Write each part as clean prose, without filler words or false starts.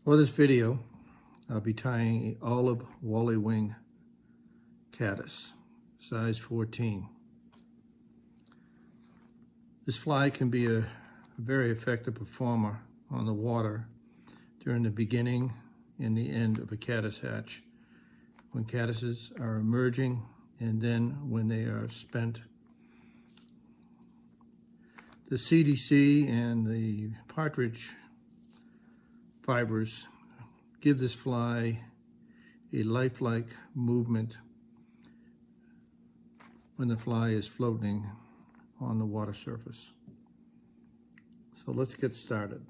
For this video, I'll be tying an olive Wally wing caddis, size 14. This fly can be a very effective performer on the water during the beginning and the end of a caddis hatch, when caddises are emerging and then when they are spent. The CDC and the Partrige fibers give this fly a lifelike movement when the fly is floating on the water surface. So let's get started.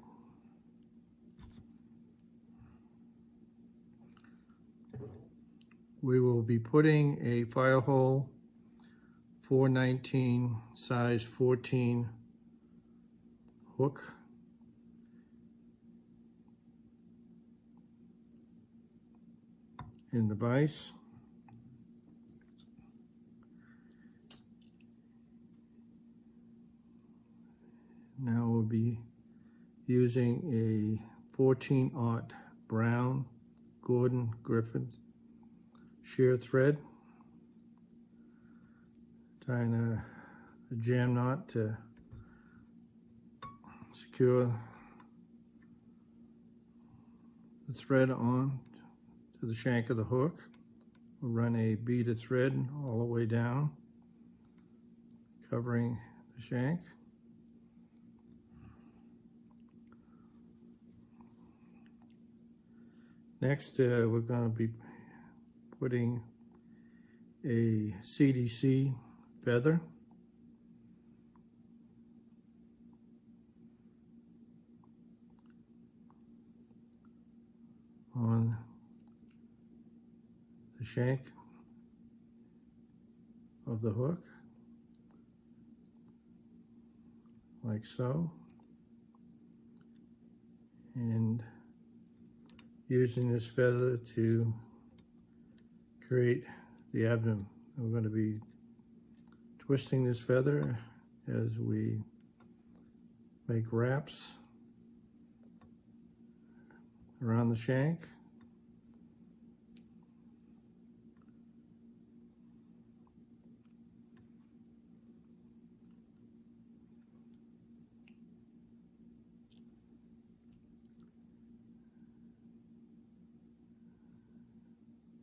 We will be putting a Firehole 419 size 14 hook in the vise. Now we'll be using a 14-aught brown Gordon Griffith shear thread, tying a jam knot to secure the thread on to the shank of the hook. We'll run a bead of thread all the way down, covering the shank. Next, we're going to be putting a CDC feather on the shank of the hook, like so, and using this feather to create the abdomen. We're going to be twisting this feather as we make wraps around the shank.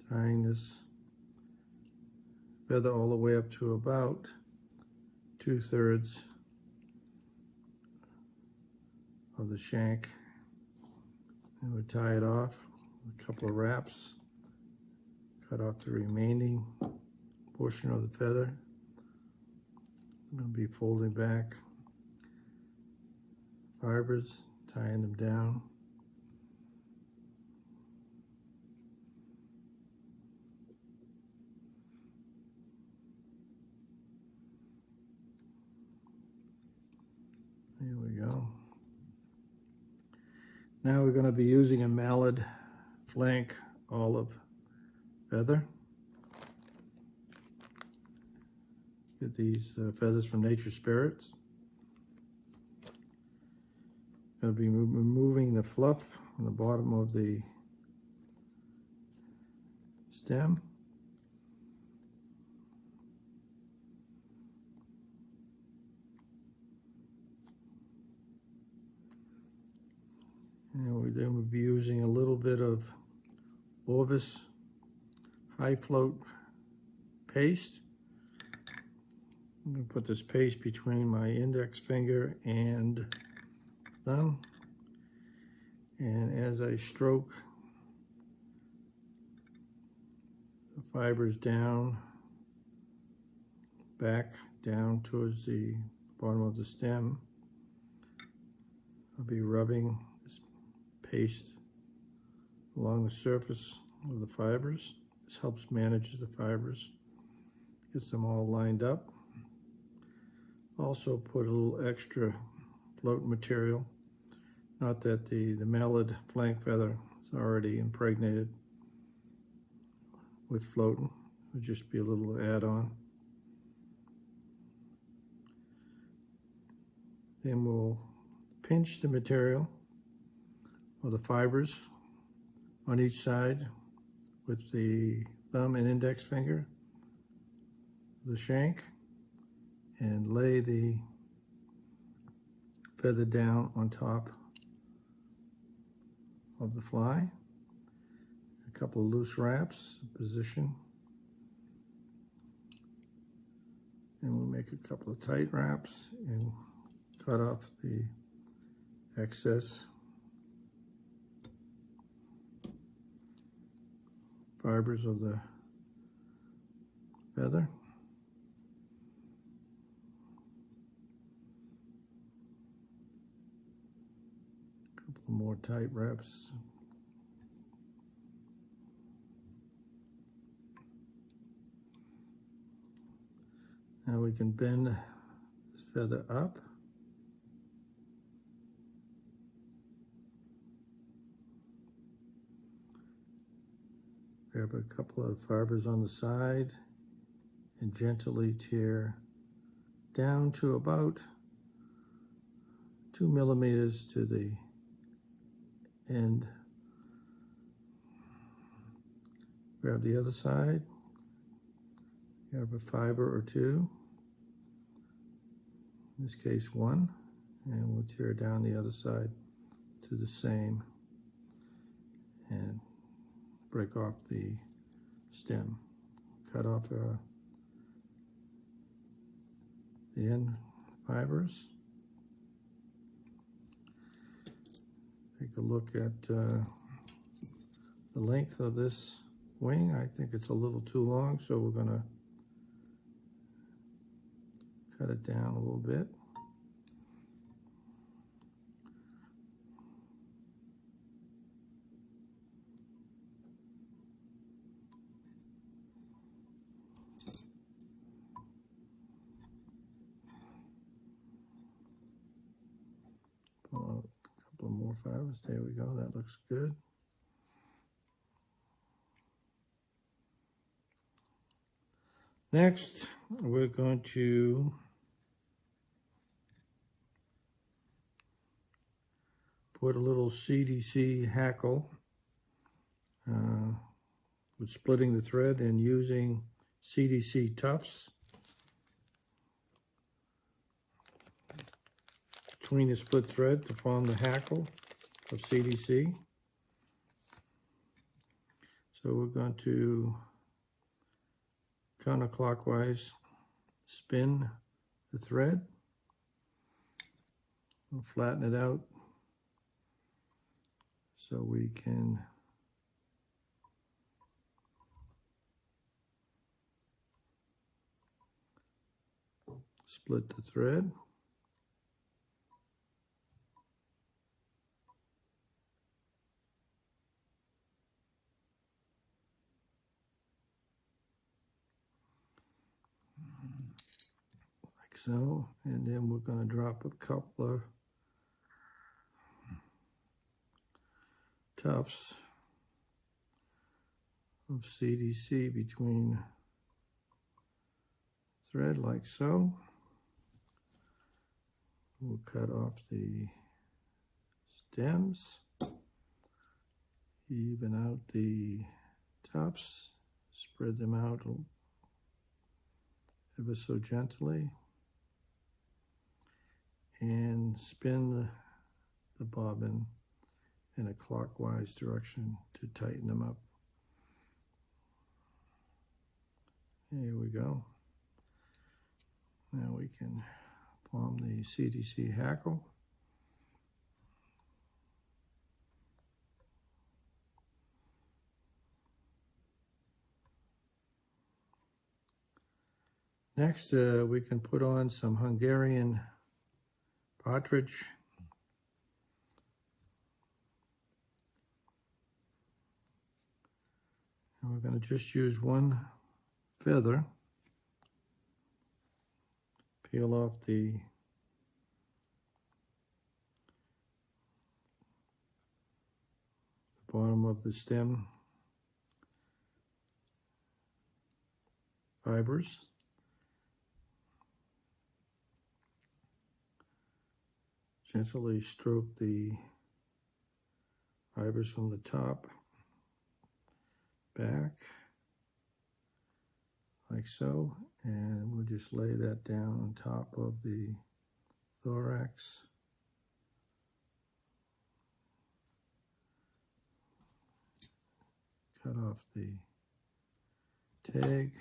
Tying this feather all the way up to about 2/3 of the shank, and we'll tie it off with a couple of wraps, cut off the remaining portion of the feather. I'm going to be folding back fibers, tying them down. There we go. Now we're going to be using a Mallard flank olive feather. Get these feathers from Nature Spirits. Going to be removing the fluff on the bottom of the stem. And then we'll be using a little bit of Orvis high float paste. I'm going to put this paste between my index finger and thumb, and as I stroke the fibers down, back down towards the bottom of the stem, I'll be rubbing this paste along the surface of the fibers. This helps manage the fibers, gets them all lined up. Also put a little extra float material. Not that the Mallard flank feather is already impregnated with floating. It would just be a little add-on. Then we'll pinch the material or the fibers on each side with the thumb and index finger, the shank, and lay the feather down on top of the fly. A couple of loose wraps, position, and we'll make a couple of tight wraps and cut off the excess fibers of the feather. A couple of more tight wraps. Now we can bend this feather up. Grab a couple of fibers on the side and gently tear down to about 2 millimeters to the end. Grab the other side, grab a fiber or two, in this case one, and we'll tear down the other side to the same and break off the stem. Cut off the end fibers. Take a look at the length of this wing. I think it's a little too long, so we're going to cut it down a little bit. Pull out a couple more fibers. There we go. That looks good. Next, we're going to put a little CDC hackle with splitting the thread and using CDC Tufts between the split thread to form the hackle of CDC. So we're going to counterclockwise spin the thread. We'll flatten it out so we can split the thread. Like so, and then we're going to drop a couple of tufts of CDC between thread like so. We'll cut off the stems, even out the tops, spread them out ever so gently, and spin the bobbin in a clockwise direction to tighten them up. Here we go. Now we can form the CDC hackle. Next, we can put on some Hungarian Partrige. And we're going to just use one feather. Peel off the bottom of the stem fibers. Gently stroke the fibers from the top back, like so, and we'll just lay that down on top of the thorax. Cut off the tag.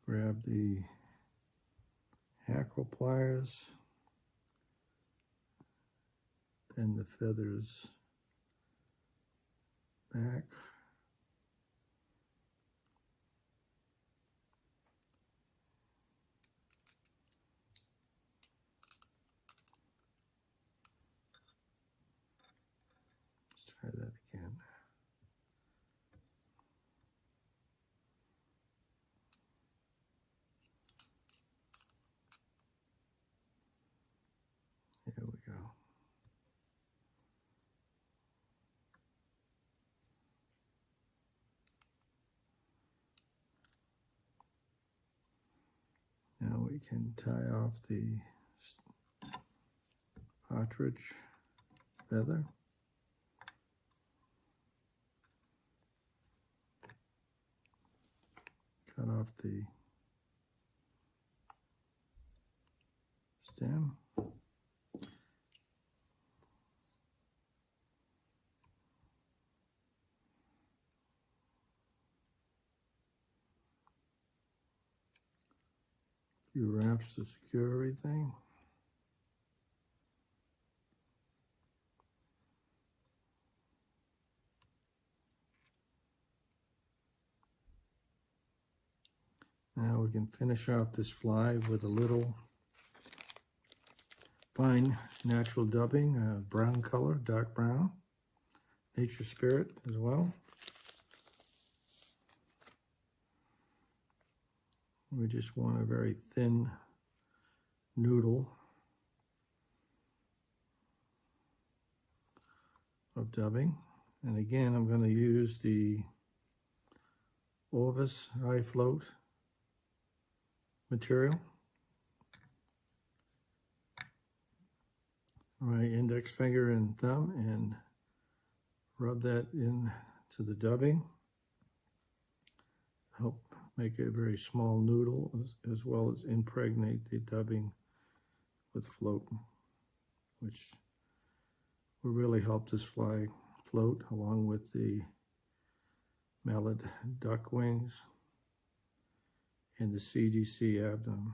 Grab the hackle pliers, bend the feathers back. Let's try that again. Here we go. Now we can tie off the partridge feather. Cut off the stem. Few wraps to secure everything. Now we can finish off this fly with a little fine natural dubbing, brown color, dark brown, nature spirit as well. We just want a very thin noodle of dubbing. And again, I'm going to use the Orvis high float material. My index finger and thumb, and rub that in to the dubbing. Help make a very small noodle, as well as impregnate the dubbing with float, which will really help this fly float along with the Mallard duck wings and the CDC abdomen.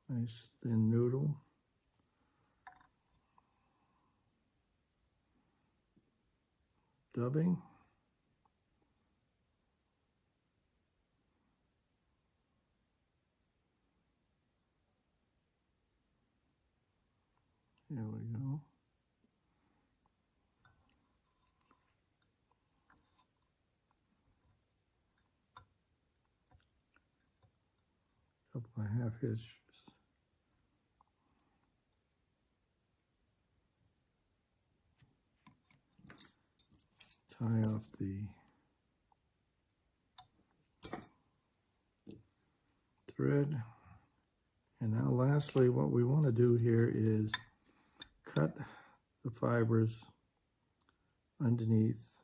Nice thin noodle. Dubbing. There we go. Couple of half hitches. Tie off the thread. And now lastly, what we want to do here is cut the fibers underneath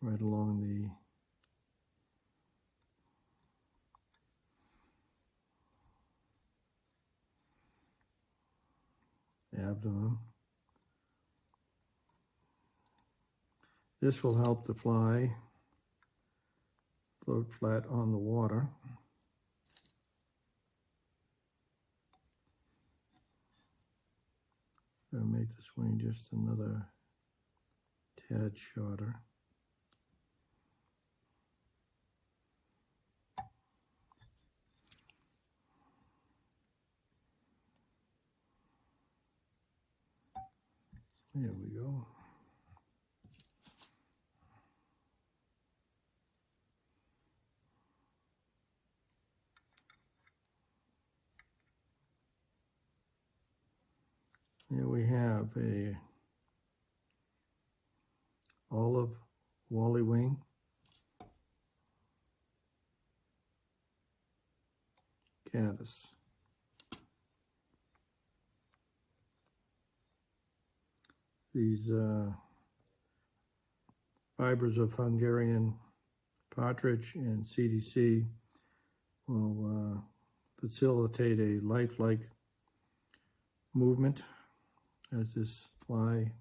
right along the abdomen. This will help the fly float flat on the water. I'm going to make this wing just another tad shorter. There we go. Here we have a olive Wally wing, Caddis. These fibers of Hungarian Partrige and CDC will facilitate a lifelike movement as this fly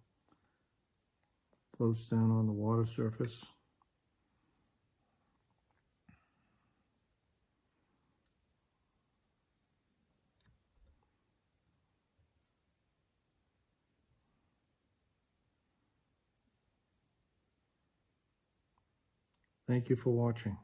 floats down on the water surface. Thank you for watching.